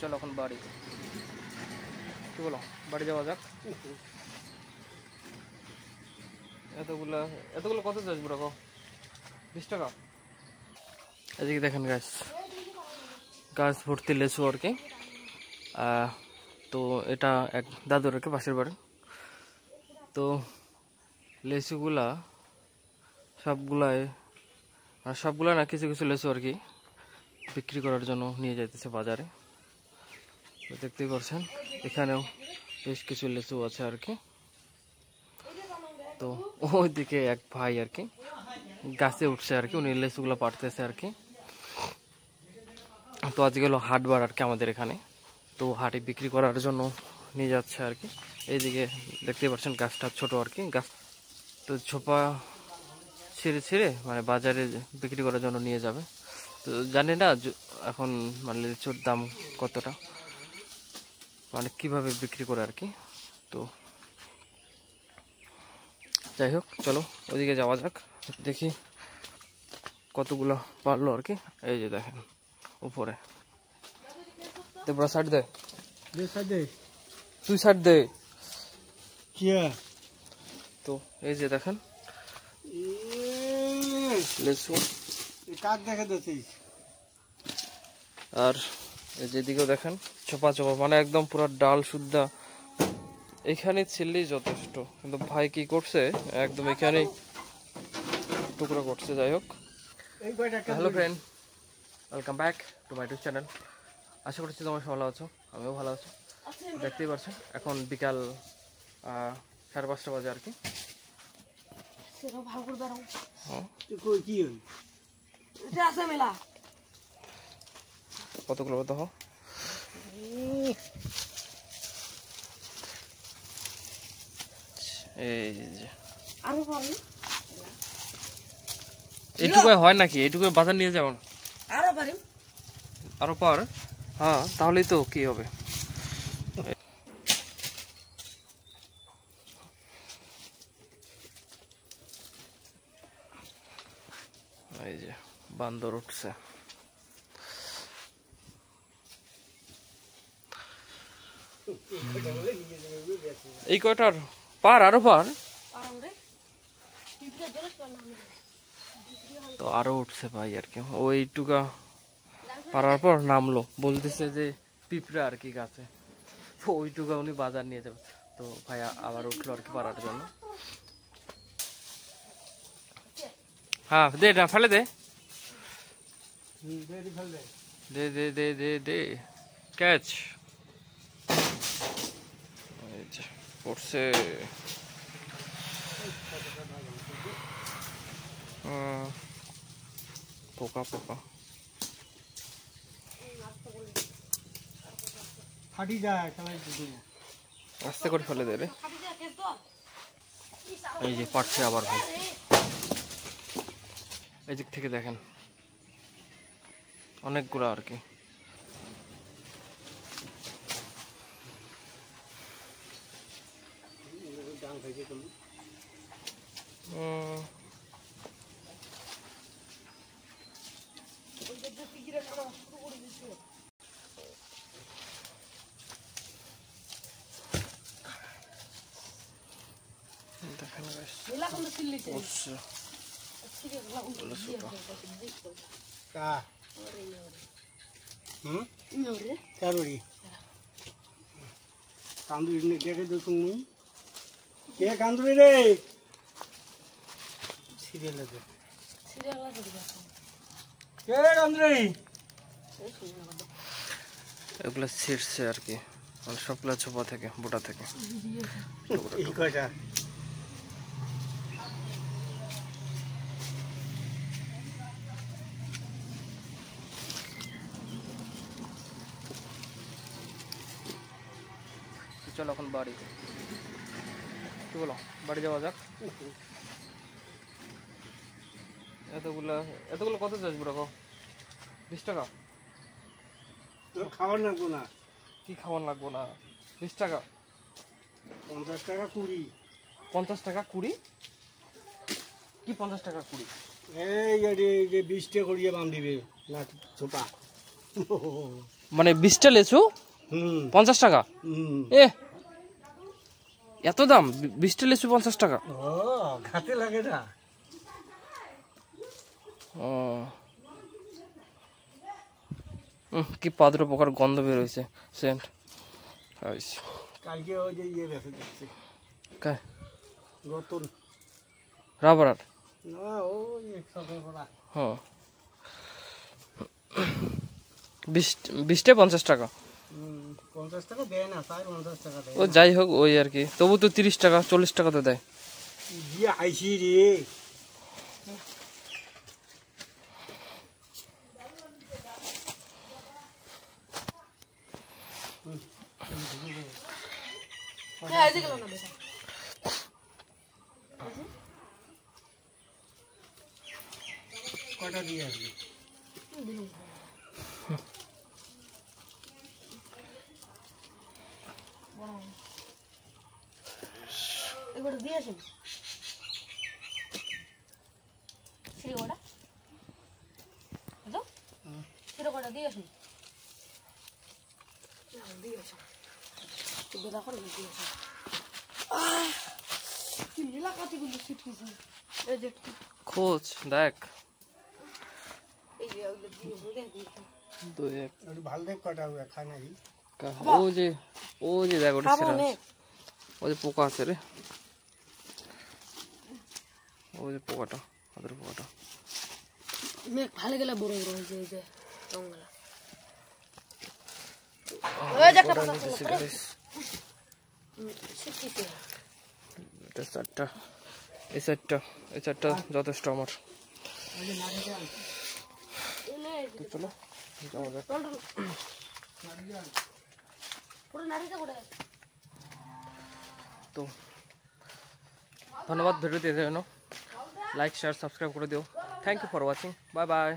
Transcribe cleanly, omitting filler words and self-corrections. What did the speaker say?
চলো এখন বাড়ি, কি বলো, বাড়ি যাওয়া যাক। এতগুলো এতগুলো কত চাইছ বড়? 20 টাকা। এদিকে দেখেন গাছ, গাছ ভর্তি লেচু আর কি। তো এটা এক দাদুর আর কি, পাশের বাড়ি। তো লেচুগুলা সবগুলা না, কিছু কিছু লেচু আর কি বিক্রি করার জন্য নিয়ে যাইতেছে বাজারে। দেখতেই পাচ্ছেন এখানেও বেশ কিছু লেচু আছে আর কি। তো ওইদিকে এক ভাই আর কি গাছে উঠছে আর কি, উনি লেচুগুলো পাড়তেছে আর কি। তো আজকে হলো হাটবার আর কি আমাদের এখানে, তো হাটে বিক্রি করার জন্য নিয়ে যাচ্ছে আর কি। এইদিকে দেখতেই পাচ্ছেন গাছটা ছোট আর কি, গাছ তো ছোপা ছিঁড়ে ছিঁড়ে মানে বাজারে বিক্রি করার জন্য নিয়ে যাবে। তো জানি না এখন মানে লিচুর দাম কতটা, মানে কিভাবে বিক্রি করে আর কি। তো যাই হোক, চলো ওইদিকে যাওয়া যাক, দেখি কতগুলো পারলো আর কি। এই যে দেখেন উপরে, সাইড দে, তুই সাইড দে। তো এই যে দেখেন লেচু, আর এই যেদিকেও দেখেন চোপা চোপা, মানে একদম পুরো ডাল শুদ্ধা এখানে ছিললেই যথেষ্ট, কিন্তু ভাই কি করছে একদম এখানে টুকরো করছে। যাই হোক, hello friend, welcome back to my YouTube channel. আশা করছি তোমার ভালো আছো, আমিও ভালো আছি। দেখতেই পাচ্ছেন এখন বিকাল 5:30 বাজে আর কি। কতগুলো দেখো, এই যে এইটুকু হয় নাকি? এইটুকু বাজার নিয়ে যাও আরো পার, হ্যাঁ তাহলেই তো কি হবে। এই যে বান্দর উঠছে, এই কয়টার পার, আরো পার, তো আরো উঠছে ভাই আর কি। ওইটুকা পারার পর নামলো, বলতেছে যে পিঁপড়া আর কি গাছে, তো ওইটুকা উনি বাজার নিয়ে যাবে। তো ভাই আবার উঠলো আর কি পারার জন্য। হ্যাঁ দে, না ফেলে দে, দে দে দে দে দে ক্যাচ। পড়ছে, পোকা পোকা আস্তে করে ফেলে দে রে। এই যে পারছে আবার ভাই, এই দিক থেকে দেখেন অনেকগুলো আর কি। এগুলো ছিঁড়ছে আর কি, মানে সবগুলো ছোপা থেকে, বোটা থেকে। চলো এখন বাড়ি, কি বলো, বাড়ি যাওয়া যাক। এতগুলো কত চাইছ বড়? 20 টাকা। খাবার লাগবো না, কি খাবার লাগবো না? 20 টাকা। 50 টাকা 20। 50 টাকা 20? কি 50 টাকা 20? এই যে 20 টাকা করিয়ে বান দিবে না ছোপা। মানে 20টা লেচু হুম 50 টাকা? হুম এ এত দাম? 20টা লেচু 50 টাকা? ও খাতে লাগে না। ও কি পাদ্র পোকার গন্ধ বের হয়েছে, সেন্ট। কালকে ওই যে ইয়ে বেঁচে যাচ্ছে রতন রাবার? না ওই সকালবেলা হ্যাঁ 20টা 50 টাকা? 50 টাকা দেয় না, তাই 50 টাকা দেয় ও যাই হোক ওই আর কি, তবু তো 30 টাকা 40 টাকা তো দেয়। গিয়ে আইসি রে। কটা দিয়ে আসবি? এগুলো দিয়ে আসেন সিরিকটা সিরিকটা দিয়ে আসেন দিয়ে আসেন বেলা করে দিয়ে আসেন কি নীলা কাটিগুলো ছিটকেছে এই যে খোঁজ দেখ এই যে ওগুলো দিয়ে দেখ দুই এক ওই ভালো দেখ কটা খায় নাকি? ও যে দেখ ওটা খাবো ছেঁড়া নে আছে। ওই যে পোকা আছে রে, ওই যে পোকাটা, ওদের পোকাটা। মেঘ ভালো গেলে বড় বড় হয়েছে এই যে জঙ্গলা ওই যে একটা পাতা নিতেছি ছিল guys। ছিটকেছে এটা চারটা, এই চারটা যথেষ্ট আমার। তো চলো যাওয়া যাক। পুরো নাড়িটা করে তো ধন্যবাদ ভিডিওতে জন্য, লাইক শেয়ার সাবস্ক্রাইব করে দিও। Thank you for watching, bye by.